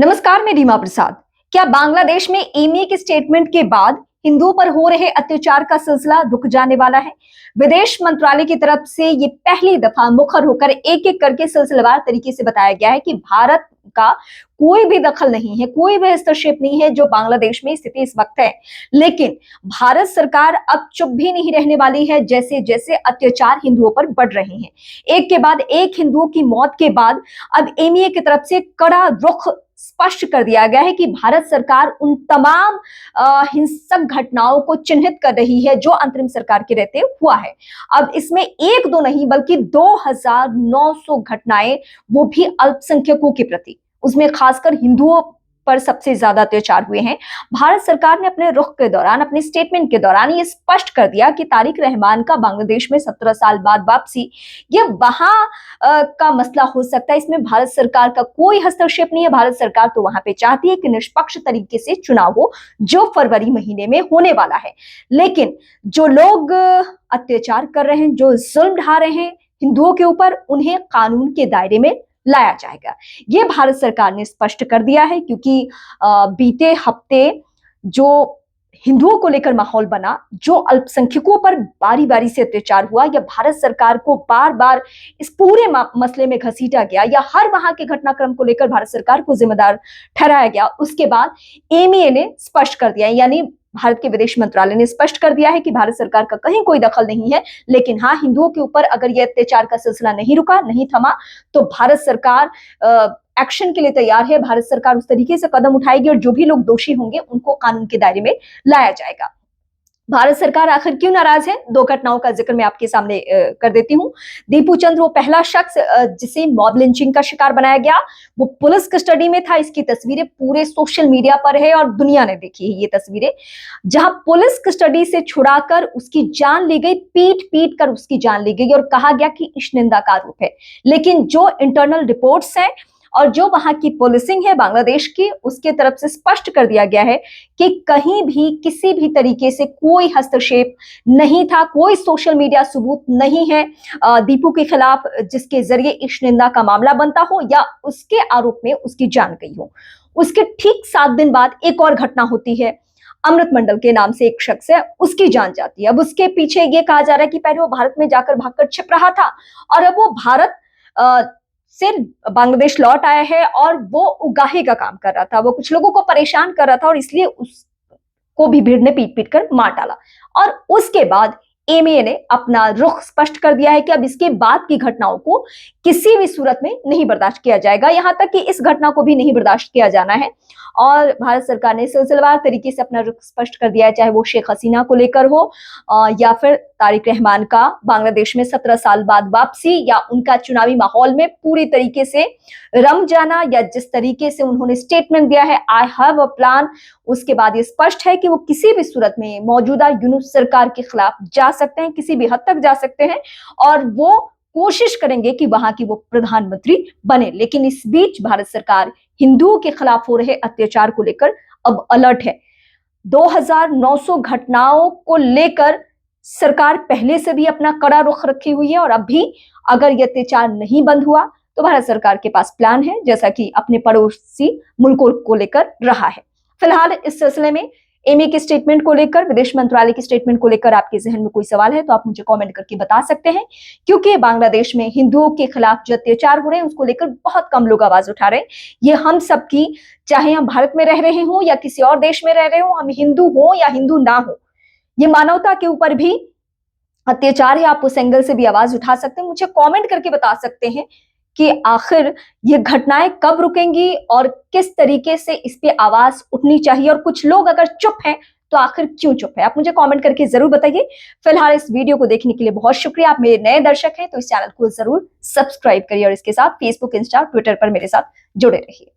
नमस्कार, मैं रीमा प्रसाद। क्या बांग्लादेश में एमए के स्टेटमेंट के बाद हिंदुओं पर हो रहे अत्याचार का सिलसिला रुक जाने वाला है? विदेश मंत्रालय की तरफ से ये पहली दफा मुखर होकर एक एक करके सिलसिलेवार तरीके से बताया गया है कि भारत का कोई भी दखल नहीं है, कोई भी हस्तक्षेप नहीं है जो बांग्लादेश में स्थिति इस वक्त है। लेकिन भारत सरकार अब चुप भी नहीं रहने वाली है। जैसे जैसे अत्याचार हिंदुओं पर बढ़ रहे हैं, एक के बाद एक हिंदुओं की मौत के बाद अब एमए की तरफ से कड़ा रुख स्पष्ट कर दिया गया है कि भारत सरकार उन तमाम हिंसक घटनाओं को चिन्हित कर रही है जो अंतरिम सरकार के रहते हुआ है। अब इसमें एक दो नहीं बल्कि 2900 घटनाएं, वो भी अल्पसंख्यकों के प्रति, उसमें खासकर हिंदुओं पर सबसे ज्यादा अत्याचार हुए हैं। भारत सरकार ने अपने रुख के दौरान, अपने स्टेटमेंट के दौरान ये स्पष्ट कर दिया कि तारिक रहमान का बांग्लादेश में 17 साल बाद वापसी, ये वहां का मसला हो सकता है, इसमें भारत सरकार का कोई हस्तक्षेप नहीं है। भारत सरकार तो वहां पे चाहती है कि निष्पक्ष तरीके से चुनाव हो, जो फरवरी महीने में होने वाला है। लेकिन जो लोग अत्याचार कर रहे हैं, जो जुल्म ढा रहे हैं हिंदुओं के ऊपर, उन्हें कानून के दायरे में लाया जाएगा। ये भारत सरकार ने स्पष्ट कर दिया है, क्योंकि बीते हफ्ते जो हिंदुओं को लेकर माहौल बना, जो अल्पसंख्यकों पर बारी बारी से अत्याचार हुआ, या भारत सरकार को बार बार इस पूरे मसले में घसीटा गया, या हर वहां के घटनाक्रम को लेकर भारत सरकार को जिम्मेदार ठहराया गया, उसके बाद एमईए ने स्पष्ट कर दिया, यानी भारत के विदेश मंत्रालय ने स्पष्ट कर दिया है कि भारत सरकार का कहीं कोई दखल नहीं है। लेकिन हाँ, हिंदुओं के ऊपर अगर यह अत्याचार का सिलसिला नहीं रुका, नहीं थमा, तो भारत सरकार एक्शन के लिए तैयार है। भारत सरकार उस तरीके से कदम उठाएगी और जो भी लोग दोषी होंगे उनको कानून के दायरे में लाया जाएगा। भारत सरकार आखिर क्यों नाराज है? दो घटनाओं का जिक्र मैं आपके सामने कर देती हूँ। दीपू चंद्र वो पहला शख्स जिसे मॉब लिंचिंग का शिकार बनाया गया, वो पुलिस कस्टडी में था। इसकी तस्वीरें पूरे सोशल मीडिया पर है और दुनिया ने देखी है ये तस्वीरें, जहां पुलिस कस्टडी से छुड़ाकर उसकी जान ली गई, पीट पीट कर उसकी जान ली गई और कहा गया कि इस निंदा का आरोप है। लेकिन जो इंटरनल रिपोर्ट्स हैं और जो वहां की पुलिसिंग है बांग्लादेश की, उसके तरफ से स्पष्ट कर दिया गया है कि कहीं भी किसी भी तरीके से कोई हस्तक्षेप नहीं था, कोई सोशल मीडिया सबूत नहीं है दीपू के खिलाफ जिसके जरिए इस निंदा का मामला बनता हो या उसके आरोप में उसकी जान गई हो। उसके ठीक 7 दिन बाद एक और घटना होती है। अमृत मंडल के नाम से एक शख्स है, उसकी जान जाती है। अब उसके पीछे ये कहा जा रहा है कि पहले वो भारत में जाकर भागकर छिप रहा था और अब वो भारत से बांग्लादेश लौट आया है और वो उगाही का काम कर रहा था, वो कुछ लोगों को परेशान कर रहा था और इसलिए उसको भी भीड़ ने पीट पीट कर मार डाला। और उसके बाद एमए ने अपना रुख स्पष्ट कर दिया है कि अब इसके बाद की घटनाओं को किसी भी सूरत में नहीं बर्दाश्त किया जाएगा, यहां तक कि इस घटना को भी नहीं बर्दाश्त किया जाना है। और भारत सरकार ने सिलसिलेवार तरीके से अपना रुख स्पष्ट कर दिया है, चाहे वो शेख हसीना को लेकर हो या फिर तारिक रहमान का बांग्लादेश में 17 साल बाद वापसी, या उनका चुनावी माहौल में पूरी तरीके से रम जाना, या जिस तरीके से उन्होंने स्टेटमेंट दिया है आई हैव अ प्लान। उसके बाद ये स्पष्ट है कि वो किसी भी सूरत में मौजूदा यूनुस सरकार के खिलाफ जा सकते हैं, किसी भी हद तक जा सकते हैं और वो कोशिश करेंगे कि वहां की वो प्रधानमंत्री बने। लेकिन इस बीच भारत सरकार हिंदुओं के खिलाफ हो रहे अत्याचार को लेकर अब अलर्ट है। 2900 घटनाओं को लेकर सरकार पहले से भी अपना कड़ा रुख रखी हुई है और अब भी अगर यह अत्याचार नहीं बंद हुआ तो भारत सरकार के पास प्लान है, जैसा कि अपने पड़ोसी मुल्कों को लेकर रहा है। फिलहाल इस सिलसिले में एमए के स्टेटमेंट को लेकर, विदेश मंत्रालय के स्टेटमेंट को लेकर आपके जहन में कोई सवाल है तो आप मुझे कमेंट करके बता सकते हैं, क्योंकि बांग्लादेश में हिंदुओं के खिलाफ जो अत्याचार हो रहे हैं उसको लेकर बहुत कम लोग आवाज उठा रहे हैं। ये हम सबकी, चाहे हम भारत में रह रहे हों या किसी और देश में रह रहे हों, हम हिंदू हो या हिंदू ना हो, ये मानवता के ऊपर भी अत्याचार है। आप उस एंगल से भी आवाज उठा सकते हैं, मुझे कमेंट करके बता सकते हैं कि आखिर ये घटनाएं कब रुकेंगी और किस तरीके से इस पे आवाज उठनी चाहिए, और कुछ लोग अगर चुप हैं तो आखिर क्यों चुप है, आप मुझे कमेंट करके जरूर बताइए। फिलहाल इस वीडियो को देखने के लिए बहुत शुक्रिया। आप मेरे नए दर्शक हैं तो इस चैनल को जरूर सब्सक्राइब करिए और इसके साथ फेसबुक, इंस्टा, ट्विटर पर मेरे साथ जुड़े रहिए।